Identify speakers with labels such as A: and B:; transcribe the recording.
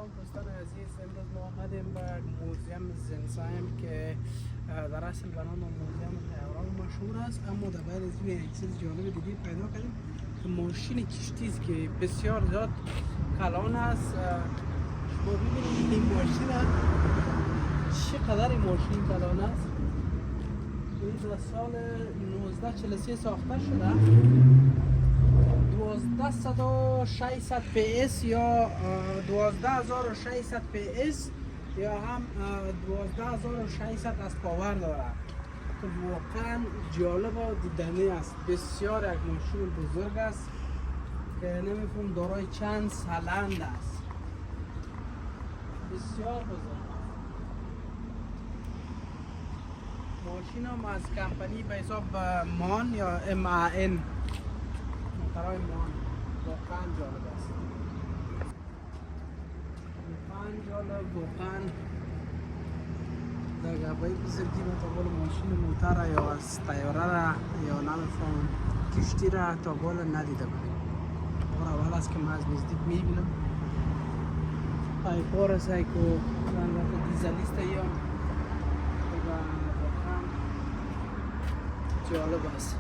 A: سلام دوستان عزیز، امروز ما آمدیم به موزیم زنسایم که در اصل به نام موزیم حیوانات مشهور است، اما در بعد از این یک چیز جالب دیگه پیدا کردیم که ماشین کشتی است که بسیار زیاد کلان است. شما ببینید این ماشین چقدر این ماشین کلان است. این در سال 1943 ساخته شده. 12600 پی اس یا 12600 پی اس یا هم 12600 از پاور داره که واقعا جالب و دیدنی است. بسیار یک ماشین بزرگ است که نمیفهم دارای چند سلند است. بسیار بزرگ ماشین هم از کمپانی به حساب مان یا MAN محترم مان. واقعا جالب است، واقعا جالب، واقعا در گبایی بزرگی با تا بال ماشین موتر یا از تیاره را یا نمیفهم کشتی را تا بال ندیده بودیم. بار اول است که من از نزدیک میبینم. پایپار است که دیزلیست یا واقعا جالب است.